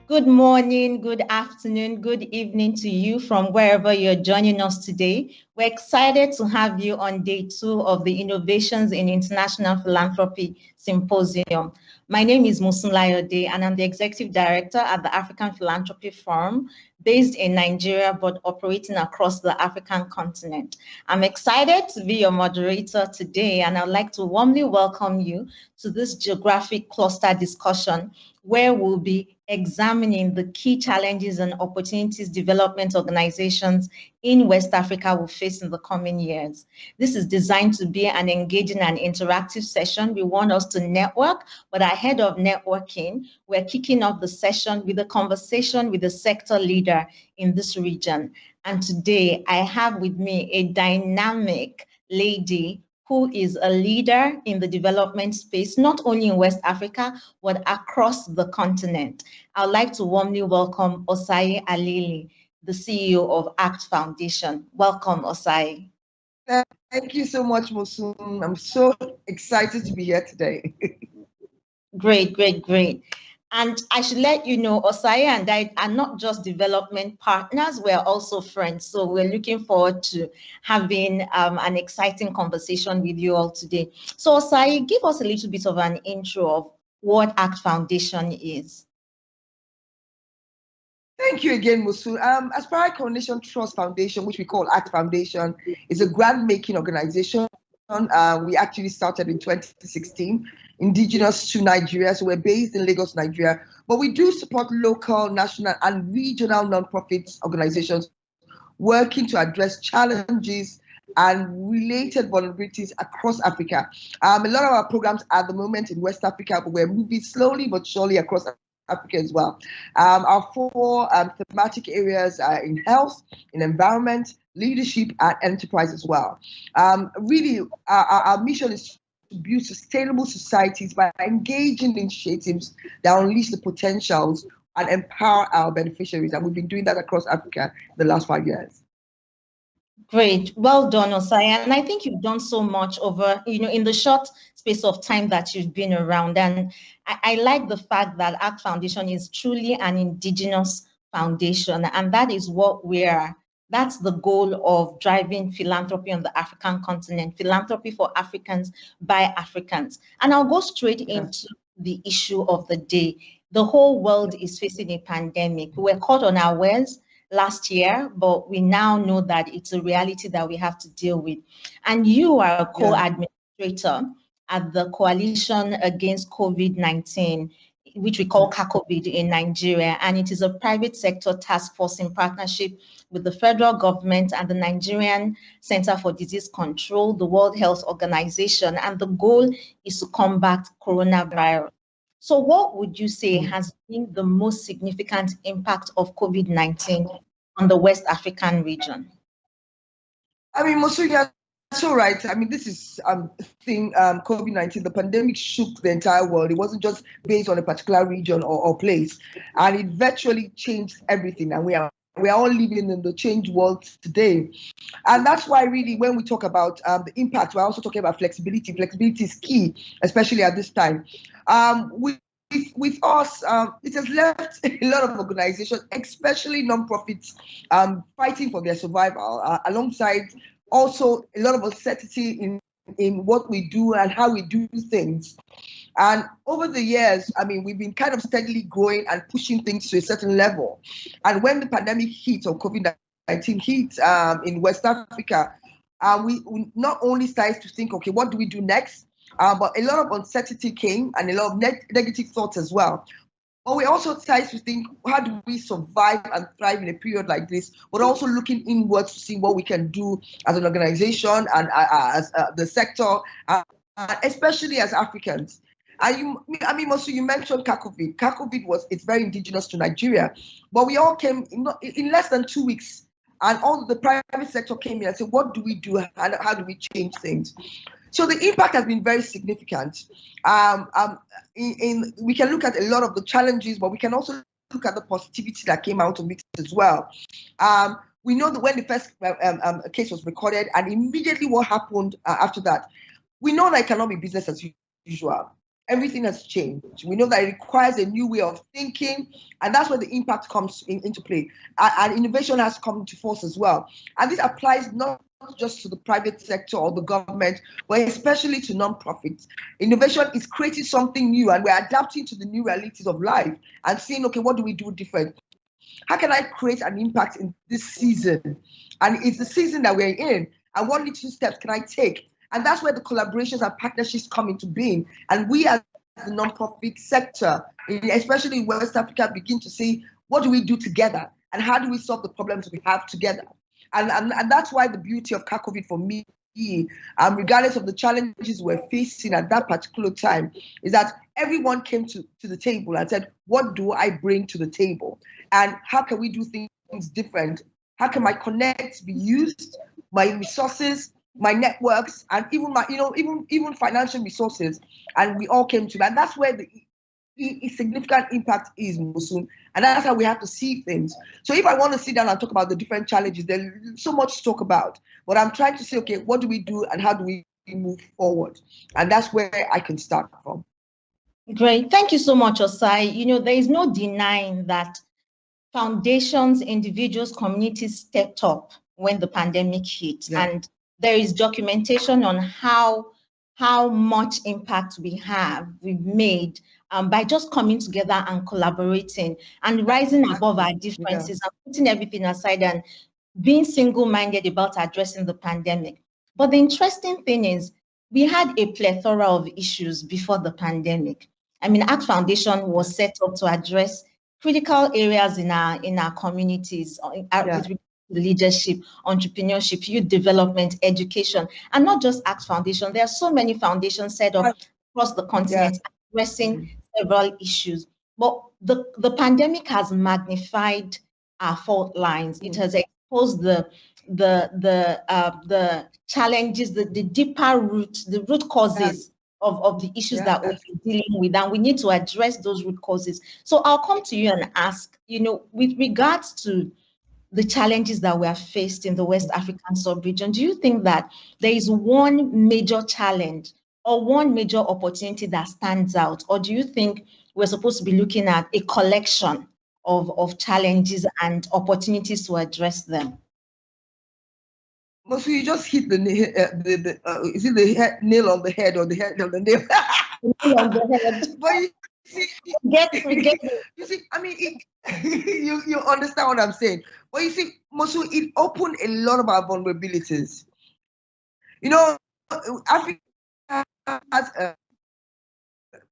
Good morning, good afternoon, good evening to you from wherever you're joining us today. We're excited to have you on day 2 of the Innovations in International Philanthropy Symposium. My name is Mosun Layode, and I'm the Executive Director at the African Philanthropy Forum, based in Nigeria, but operating across the African continent. I'm excited to be your moderator today, and I'd like to warmly welcome you to this geographic cluster discussion, where we'll be examining the key challenges and opportunities development organizations in West Africa will face in the coming years. This is designed to be an engaging and interactive session. We want us to network, but ahead of networking, we're kicking off the session with a conversation with a sector leader in this region. And today I have with me a dynamic lady who is a leader in the development space, not only in West Africa, but across the continent. I'd like to warmly welcome Osayi Alile, the CEO of ACT Foundation. Welcome, Osayi. Thank you so much, Mosun. I'm so excited to be here today. Great, great, great. And I should let you know, Osayi and I are not just development partners, we're also friends. So we're looking forward to having an exciting conversation with you all today. So Osayi, give us a little bit of an intro of what ACT Foundation is. Thank you again, Mosun. Aspire Coronation Trust Foundation, which we call ACT Foundation, is a grant-making organization. We actually started in 2016, indigenous to Nigeria, so we're based in Lagos, Nigeria, but we do support local, national, and regional nonprofit organizations working to address challenges and related vulnerabilities across Africa. A lot of our programs at the moment in West Africa, but we're moving slowly but surely across Africa as well. Our 4 thematic areas are in health, in environment, leadership, and enterprise as well. Really, our mission is to build sustainable societies by engaging initiatives that unleash the potentials and empower our beneficiaries. And we've been doing that across Africa the last 5 years. Great, well done, Osayi. And I think you've done so much over, in the short space of time that you've been around. And I like the fact that ACT Foundation is truly an indigenous foundation, and that is what that's the goal of driving philanthropy on the African continent, philanthropy for Africans by Africans. And I'll go straight into the issue of the day. The whole world is facing a pandemic. We were caught unawares last year, but we now know that it's a reality that we have to deal with. And you are a co-administrator at the Coalition Against COVID-19, which we call CACOVID in Nigeria, and it is a private sector task force in partnership with the federal government and the Nigerian Center for Disease Control, the World Health Organization, and the goal is to combat coronavirus. So what would you say has been the most significant impact of COVID-19 on the West African region? I mean, Mosun, you're so right. I mean, this is COVID-19, the pandemic shook the entire world. It wasn't just based on a particular region or place, and it virtually changed everything. And we are all living in the changed world today. And that's why really when we talk about the impact, we're also talking about flexibility. Flexibility is key, especially at this time. With us, it has left a lot of organizations, especially nonprofits, fighting for their survival, alongside also a lot of uncertainty in what we do and how we do things. And over the years, I mean, we've been kind of steadily growing and pushing things to a certain level. And when the pandemic hit, or COVID-19 hit in West Africa, we not only started to think, okay, what do we do next? But a lot of uncertainty came and a lot of negative thoughts as well. But we also started to think, how do we survive and thrive in a period like this, but also looking inwards to see what we can do as an organization and as the sector, especially as Africans. And Mosun, you mentioned CACOVID. CACOVID it's very indigenous to Nigeria, but we all came in less than 2 weeks, and all the private sector came in and said, what do we do and how do we change things? So the impact has been very significant. We can look at a lot of the challenges, but we can also look at the positivity that came out of it as well. We know that when the first case was recorded and immediately what happened after that, we know that it cannot be business as usual. Everything has changed. We know that it requires a new way of thinking, and that's where the impact comes into play. And innovation has come to force as well. And this applies not just to the private sector or the government, but especially to nonprofits. Innovation is creating something new, and we're adapting to the new realities of life and saying, okay, what do we do different? How can I create an impact in this season? And it's the season that we're in. And what little steps can I take? And that's where the collaborations and partnerships come into being. And we as the nonprofit sector, especially in West Africa, begin to see what do we do together and how do we solve the problems we have together. And that's why the beauty of CACOVID for me, regardless of the challenges we're facing at that particular time, is that everyone came to the table and said, what do I bring to the table? And how can we do things different? How can my connects be used, my resources, my networks, and even my, even financial resources? And we all came to that. And that's where the significant impact is, Mosun. And that's how we have to see things. So if I want to sit down and talk about the different challenges, there's so much to talk about. But I'm trying to say, okay, what do we do and how do we move forward? And that's where I can start from. Great. Thank you so much, Osayi. There is no denying that foundations, individuals, communities stepped up when the pandemic hit. Yeah. And there is documentation on how much impact we've made by just coming together and collaborating and rising above our differences and putting everything aside and being single-minded about addressing the pandemic. But the interesting thing is we had a plethora of issues before the pandemic. I mean, ACT Foundation was set up to address critical areas in our communities, with leadership, entrepreneurship, youth development, education, and not just ACT Foundation. There are so many foundations set up across the continent addressing several issues. But the pandemic has magnified our fault lines. It has exposed the challenges, the deeper roots, the root causes of the issues that we're dealing with, and we need to address those root causes. So I'll come to you and ask, with regards to the challenges that we are faced in the West African sub-region, do you think that there is one major challenge or one major opportunity that stands out? Or do you think we're supposed to be looking at a collection of challenges and opportunities to address them? So you just hit the nail on the head or the head on the nail? Nail on the head. But you see, you see, I mean, you understand what I'm saying. But you see, Mosun, it opened a lot of our vulnerabilities. Africa has,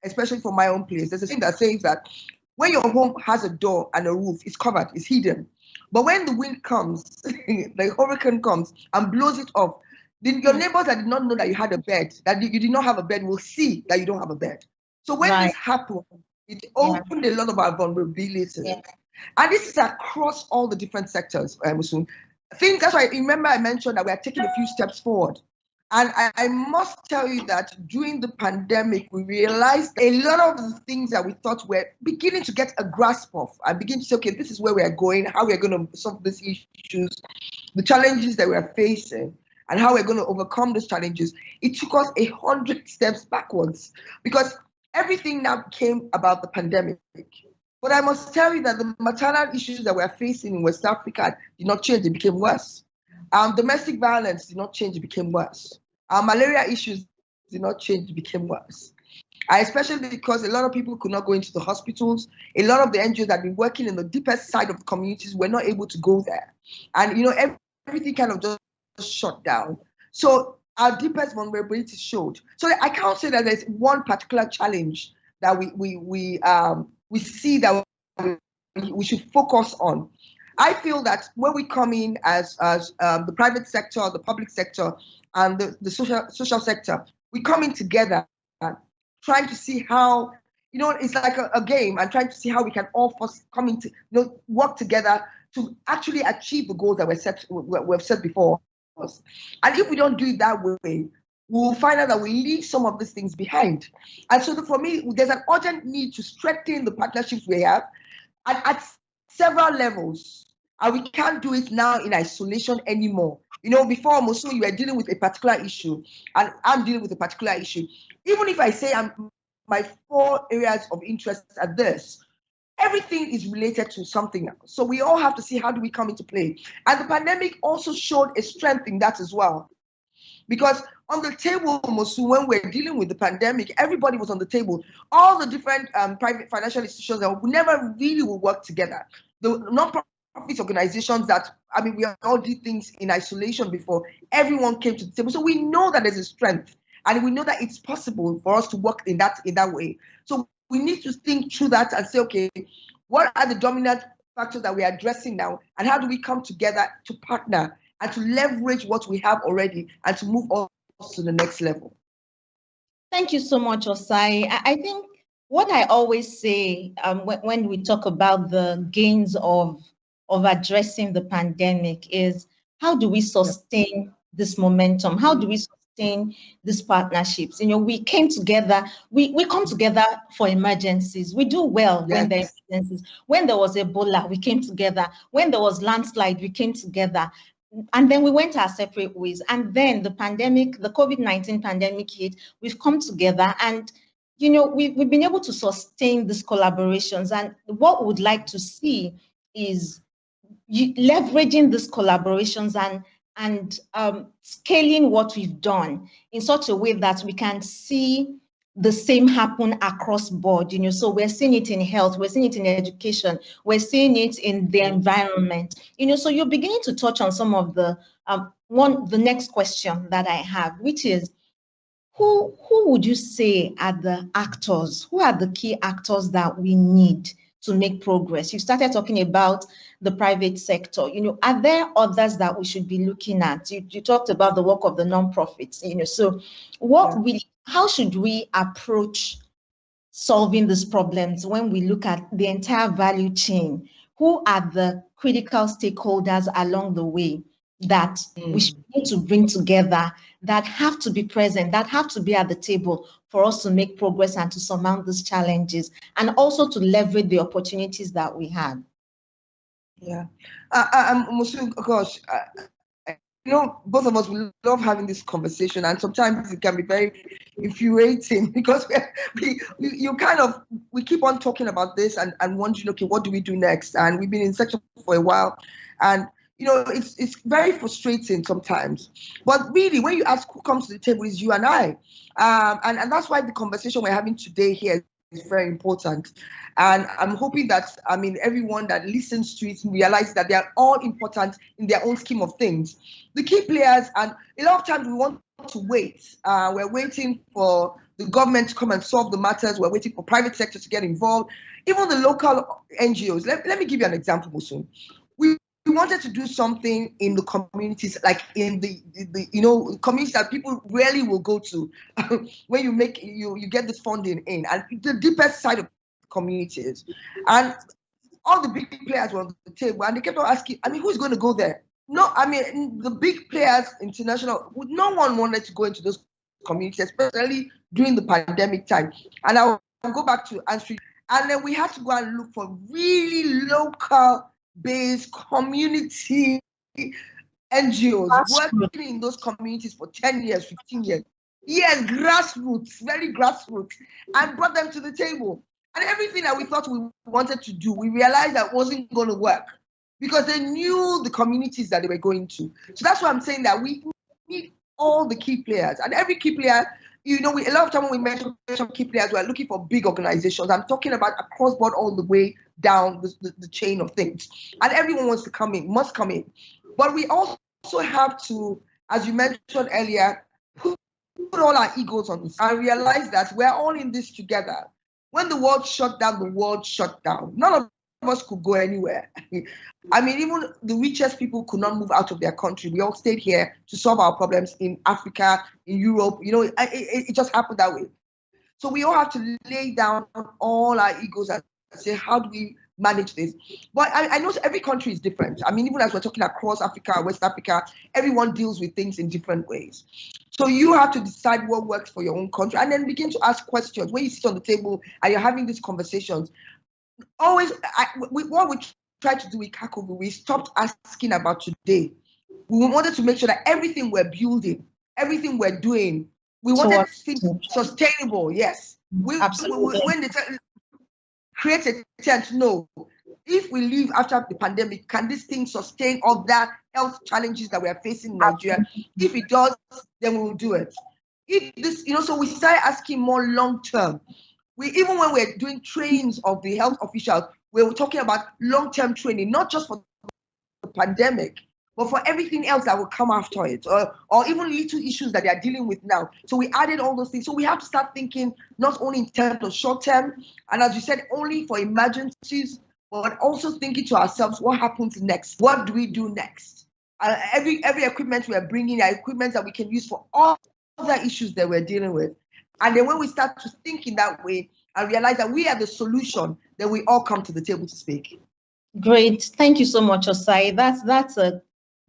especially for my own place, there's a thing that says that when your home has a door and a roof, it's covered, it's hidden. But when the wind comes, the hurricane comes and blows it off, your neighbors that did not know that you had a bed, that you did not have a bed, will see that you don't have a bed. So when this happened, it opened a lot of our vulnerabilities. Yeah. And this is across all the different sectors, Mosun. That's why, remember I mentioned that we are taking a few steps forward. And I must tell you that during the pandemic, we realized a lot of the things that we thought were beginning to get a grasp of and begin to say, okay, this is where we are going, how we are going to solve these issues, the challenges that we are facing, and how we're going to overcome those challenges. It took us 100 steps backwards because everything now came about the pandemic. But I must tell you that the maternal issues that we're facing in West Africa did not change, they became worse. Domestic violence did not change, it became worse. Malaria issues did not change, it became worse. Especially because a lot of people could not go into the hospitals. A lot of the NGOs that have been working in the deepest side of the communities were not able to go there. And everything kind of just shut down. So our deepest vulnerability showed. So I can't say that there's one particular challenge that we see that we should focus on. I feel that when we come in as the private sector, the public sector, and the social sector, we come in together, trying to see how, it's like a game, and trying to see how we can all come into, work together to actually achieve the goals that we've set before us. And if we don't do it that way, we'll find out that we leave some of these things behind. And so for me, there's an urgent need to strengthen the partnerships we have at several levels. And we can't do it now in isolation anymore. You know, before, Mosun, you were dealing with a particular issue, and I'm dealing with a particular issue. Even if I say my 4 areas of interest are this, everything is related to something else. So we all have to see how do we come into play. And the pandemic also showed a strength in that as well. Because on the table, Mosun, when we're dealing with the pandemic, everybody was on the table. All the different private financial institutions that never really will work together. The non-profit organizations that, I mean, we all did things in isolation before. Everyone came to the table. So we know that there's a strength, and we know that it's possible for us to work in that way. So we need to think through that and say, okay, what are the dominant factors that we are addressing now, and how do we come together to partner and to leverage what we have already and to move on to the next level? Thank you so much, Osayi. I think what I always say when we talk about the gains of addressing the pandemic is, how do we sustain this momentum? How do we sustain these partnerships? You know, we came together, we come together for emergencies. We do well when there are emergencies. When there was Ebola, we came together. When there was landslide, we came together. And then we went our separate ways. And then the pandemic, the COVID-19 pandemic hit, we've come together, and, you know, we've been able to sustain these collaborations. And what we would like to see is leveraging these collaborations and scaling what we've done in such a way that we can see the same happen across board. You know, so we're seeing it in health, we're seeing it in education, we're seeing it in the environment. You know, so you're beginning to touch on some of the the next question that I have, which is, who would you say are the actors? Who are the key actors that we need to make progress? You started talking about the private sector. You know, are there others that we should be looking at? You talked about the work of the nonprofits. You know, so how should we approach solving these problems when we look at the entire value chain? Who are the critical stakeholders along the way that we should need to bring together, that have to be present, that have to be at the table for us to make progress and to surmount these challenges, and also to leverage the opportunities that we have? Yeah. Mosun, gosh, you know, both of us, we love having this conversation, and sometimes it can be very infuriating because we keep on talking about this and wondering, okay, what do we do next? And we've been in section for a while, and you know, it's very frustrating sometimes. But really, when you ask who comes to the table, is you and I, and that's why the conversation we're having today here is very important. And I'm hoping that, I mean, everyone that listens to it realizes that they are all important in their own scheme of things. The key players, and a lot of times we want to wait. We're waiting for the government to come and solve the matters. We're waiting for private sector to get involved. Even the local NGOs. Let me give you an example, Mosun. We wanted to do something in the communities, like in the you know, communities that people rarely will go to when you get this funding in, and the deepest side of communities, and all the big players were on the table, and they kept on asking, I mean, who's going to go there? No, I mean, the big players, international, no one wanted to go into those communities, especially during the pandemic time. And I'll go back to answering, and then we had to go and look for really local based community NGOs working in those communities for 10 years, 15 years. Yes, grassroots, very grassroots, and brought them to the table. And everything that we thought we wanted to do, we realized that wasn't going to work because they knew the communities that they were going to. So that's why I'm saying that we need all the key players, and every key player, you know, a lot of time when we mention key players, we're looking for big organizations. I'm talking about across board, all the way down the chain of things. And everyone wants to come in, must come in. But we also have to, as you mentioned earlier, put all our egos on this and realize that we're all in this together. When the world shut down, the world shut down. None of us could go anywhere. I mean, even the richest people could not move out of their country. We all stayed here to solve our problems in Africa, in Europe. You know, it just happened that way. So we all have to lay down all our egos and say, how do we manage this? But I know every country is different. I mean, even as we're talking across Africa, West Africa, everyone deals with things in different ways. So you have to decide what works for your own country and then begin to ask questions. When you sit on the table and you're having these conversations, always, what we tried to do with Kakovu, we stopped asking about today. We wanted to make sure that everything we're building, everything we're doing, we wanted things sustainable. Yes. Absolutely. When they create a tent, no. If we leave after the pandemic, can this thing sustain all that health challenges that we are facing in Nigeria? If it does, then we will do it. If this, so we started asking more long term. Even when we're doing trainings of the health officials, we were talking about long-term training, not just for the pandemic, but for everything else that will come after it, or even little issues that they are dealing with now. So we added all those things. So we have to start thinking not only in terms of short-term, and as you said, only for emergencies, but also thinking to ourselves, what happens next? What do we do next? Every equipment we are bringing are equipment that we can use for all other issues that we're dealing with. And then when we start to think in that way and realize that we are the solution, then we all come to the table to speak. Great. Thank you so much, Osayi. That's a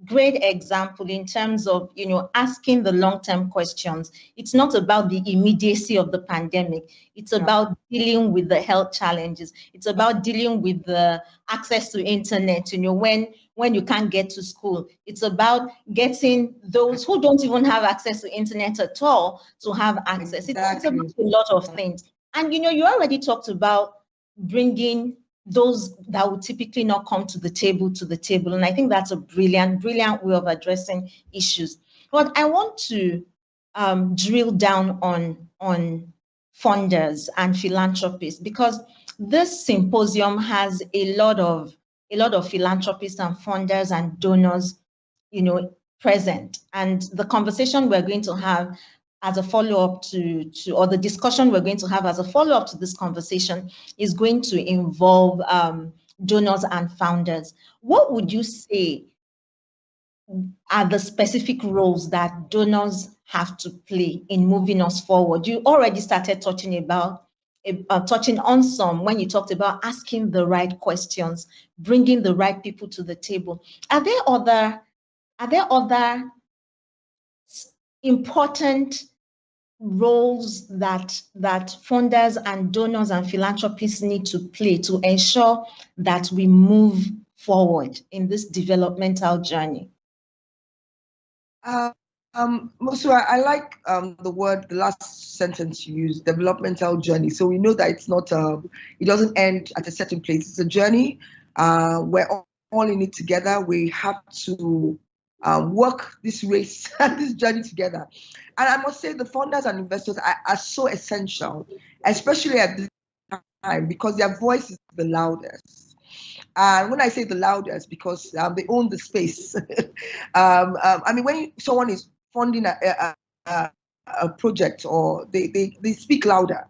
great example in terms of, asking the long-term questions. It's not about the immediacy of the pandemic. It's about dealing with the health challenges. It's about dealing with the access to internet, when you can't get to school. It's about getting those who don't even have access to internet at all to have access. Exactly. It's about a lot of things. And, you already talked about bringing those that would typically not come to the table. And I think that's a brilliant way of addressing issues. But I want to drill down on funders and philanthropists, because this symposium has a lot of philanthropists and funders and donors, present. And the conversation we're going to have as a follow-up or the discussion we're going to have as a follow-up to this conversation is going to involve donors and founders. What would you say are the specific roles that donors have to play in moving us forward? You already started touching on some when you talked about asking the right questions, bringing the right people to the table. Are there other important roles that funders and donors and philanthropists need to play to ensure that we move forward in this developmental journey? Mosu, I like the last sentence you used, developmental journey. So we know that it's not, it doesn't end at a certain place. It's a journey. We're all in it together. We have to work this race and this journey together. And I must say the funders and investors are so essential, especially at this time, because their voice is the loudest. And when I say the loudest, because they own the space. I mean, when someone is funding a project, or they speak louder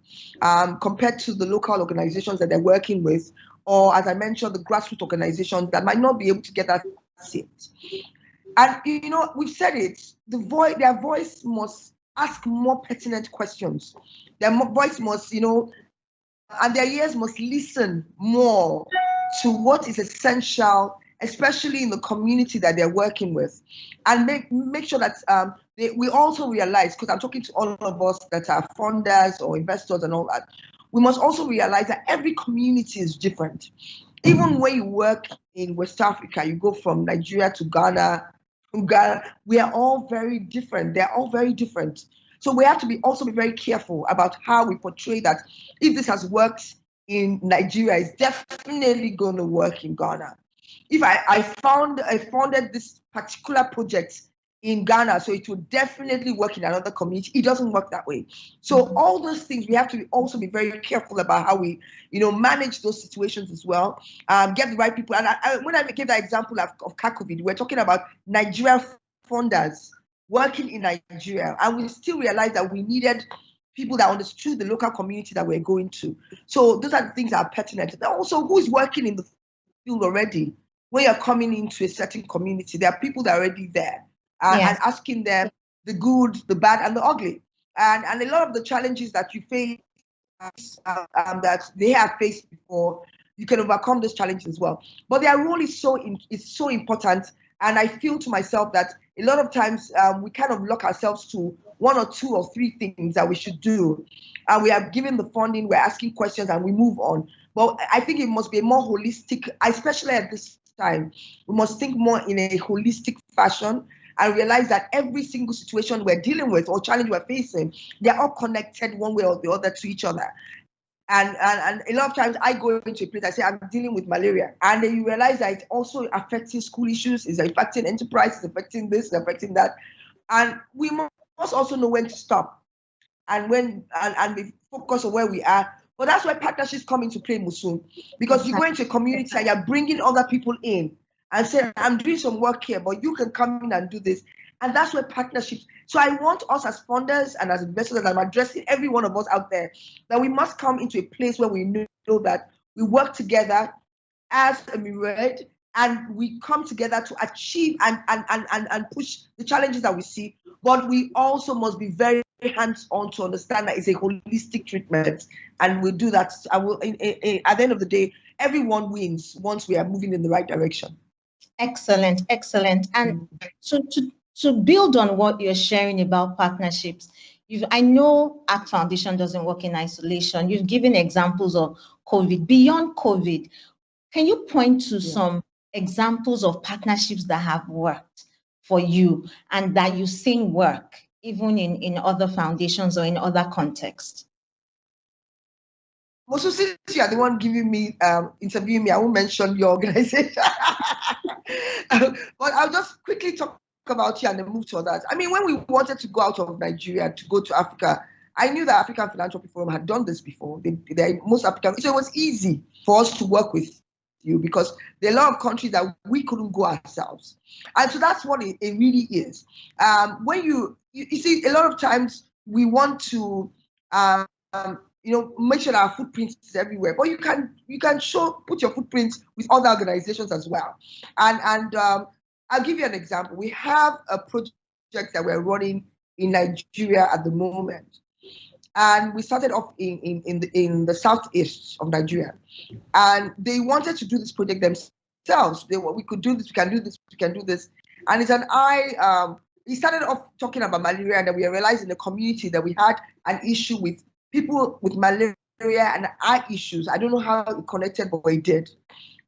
compared to the local organizations that they're working with, or as I mentioned, the grassroots organizations that might not be able to get that seat. And we've said it, their voice must ask more pertinent questions. Their voice must, and their ears must listen more to what is essential, especially in the community that they're working with, and make sure that we also realize, because I'm talking to all of us that are funders or investors and all that, we must also realize that every community is different. Even when you work in West Africa, you go from Nigeria to Ghana, we are all very different. They're all very different. So we have to also be very careful about how we portray that. If this has worked in Nigeria, it's definitely going to work in Ghana. If I founded this particular project in Ghana, so it would definitely work in another community. It doesn't work that way. So all those things, we have to also be very careful about how we, manage those situations as well. Get the right people. And when I gave that example of Kakovid, we're talking about Nigeria funders working in Nigeria, and we still realized that we needed people that understood the local community that we're going to. So those are the things that are pertinent. And also, who is working in the field already? When you're coming into a certain community, there are people that are already there. And asking them the good, the bad, and the ugly. And a lot of the challenges that you face, that they have faced before, you can overcome those challenges as well. But their role is so important. And I feel to myself that a lot of times we kind of lock ourselves to 1 or 2 or 3 things that we should do. And we have given the funding, we're asking questions, and we move on. But I think it must be a more holistic, especially at this time. We must think more in a holistic fashion and realize that every single situation we're dealing with or challenge we're facing, they're all connected one way or the other to each other. And a lot of times I go into a place, I say, I'm dealing with malaria. And then you realize that it's also affecting school issues, it's affecting enterprise, it's affecting this, it's affecting that. And we must also know when to stop and we focus on where we are. But that's where partnerships come into play, Mosun, because you go into a community and you're bringing other people in and say, I'm doing some work here, but you can come in and do this. And that's where partnerships. So I want us as funders and as investors, and I'm addressing every one of us out there, that we must come into a place where we know that we work together as a myriad and we come together to achieve and push the challenges that we see. But we also must be very hands-on to understand that it's a holistic treatment. And we do that. At the end of the day, everyone wins once we are moving in the right direction. Excellent, excellent. And so to build on what you're sharing about partnerships, I know ACT Foundation doesn't work in isolation. You've given examples of COVID. Beyond COVID, can you point to some examples of partnerships that have worked for you and that you've seen work even in other foundations or in other contexts? Mosun, since you are the one giving me, interviewing me, I won't mention your organization. But I'll just quickly talk about you and then move to others. I mean, when we wanted to go out of Nigeria to go to Africa, I knew that African Philanthropy Forum had done this before. Most African, so it was easy for us to work with you because there are a lot of countries that we couldn't go ourselves. And so that's what it really is. When you see, a lot of times we want to, make sure that our footprint is everywhere, but you can put your footprint with other organizations as well. And I'll give you an example. We have a project that we're running in Nigeria at the moment, and we started off in the southeast of Nigeria, and they wanted to do this project themselves. We could do this, we can do this, we can do this, and it's we started off talking about malaria, and then we realized in the community that we had an issue with people with malaria and eye issues. I don't know how it connected, but it did.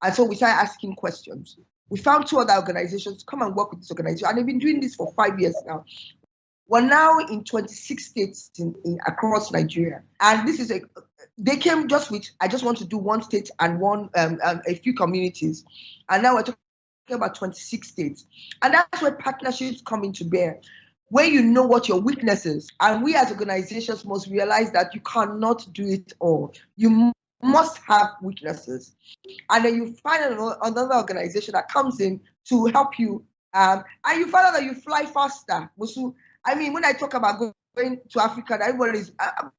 And so we started asking questions. We found 2 other organizations, come and work with this organization. And they've been doing this for 5 years now. We're now in 26 states across Nigeria. And this is they came just with, I just want to do 1 state and a few communities. And now we're talking about 26 states. And that's where partnerships come into bear, where you know what your weakness is. And we as organizations must realize that you cannot do it all. You must have weaknesses. And then you find another organization that comes in to help you. And you find out that you fly faster. Mosu, I mean, when I talk about going to Africa, everybody's,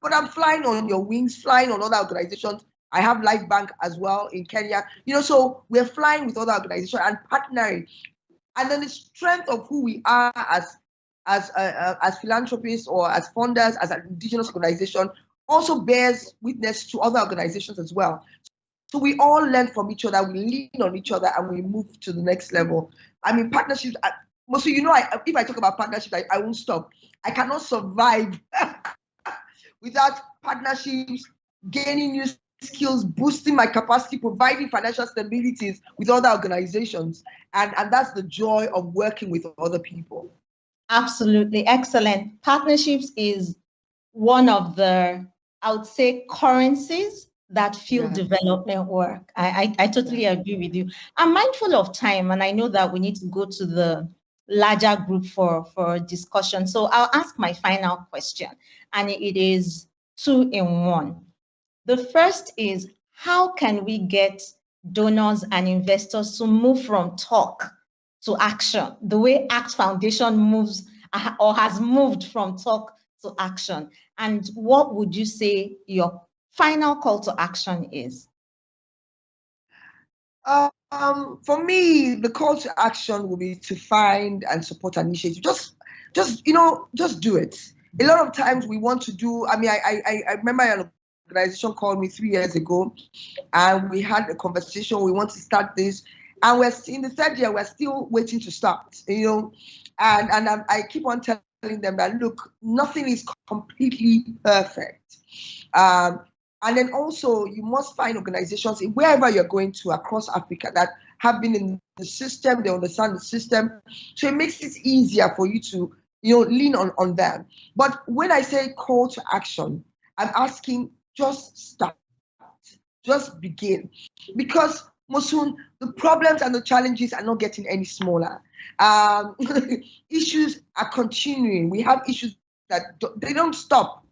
but I'm flying on your wings, flying on other organizations. I have Life Bank as well in Kenya. So we're flying with other organizations and partnering. And then the strength of who we are as philanthropists or as funders, as an indigenous organization, also bears witness to other organizations as well. So we all learn from each other, we lean on each other, and we move to the next level. I mean, partnerships, so if I talk about partnerships, I won't stop. I cannot survive without partnerships, gaining new skills, boosting my capacity, providing financial stabilities with other organizations. And that's the joy of working with other people. Absolutely. Excellent. Partnerships is one of the, I would say, currencies that fuel development work. I totally agree with you. I'm mindful of time, and I know that we need to go to the larger group for discussion. So I'll ask my final question, and it is 2 in 1. The first is, how can we get donors and investors to move from talk to action, the way ACT Foundation moves or has moved from talk to action? And what would you say your final call to action is? For me, the call to action will be to find and support an initiative. Just do it. A lot of times we want to do, I remember an organization called me 3 years ago, and we had a conversation. We want to start this, and we're in the 3rd year. We're still waiting to start. And I keep on telling them that, look, nothing is completely perfect. And then also you must find organizations wherever you're going to across Africa that have been in the system, they understand the system. So it makes it easier for you to, lean on them. But when I say call to action, I'm asking just start, just begin. Because Mosun, the problems and the challenges are not getting any smaller. Issues are continuing. We have issues that they don't stop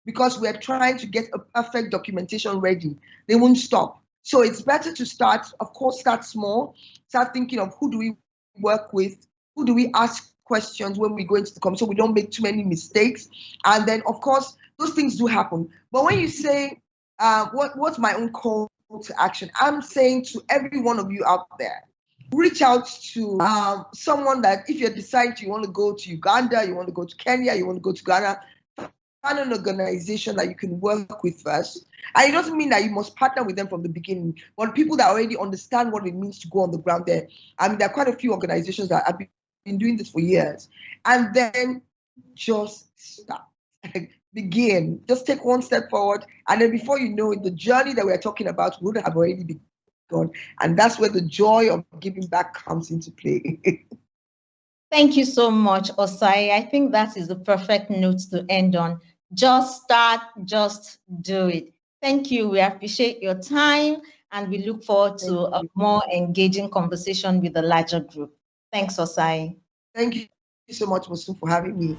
because we're trying to get a perfect documentation ready. They won't stop. So it's better to start, of course, start small, start thinking of who do we work with, who do we ask questions when we go into the community so we don't make too many mistakes. And then, of course, those things do happen. But when you say, what's my own call to action? I'm saying to every one of you out there, reach out to someone that if you decide you want to go to Uganda, you want to go to Kenya, you want to go to Ghana, find an organization that you can work with first. And it doesn't mean that you must partner with them from the beginning, but people that already understand what it means to go on the ground there. I mean, there are quite a few organizations that have been doing this for years. And then just start. Begin. Just take one step forward. And then before you know it, the journey that we're talking about would have already begun. And that's where the joy of giving back comes into play. Thank you so much, Osayi. I think that is the perfect note to end on. Just start, just do it. Thank you. We appreciate your time and we look forward to a more engaging conversation with the larger group. Thanks, Osayi. Thank you so much, Mosun, for having me.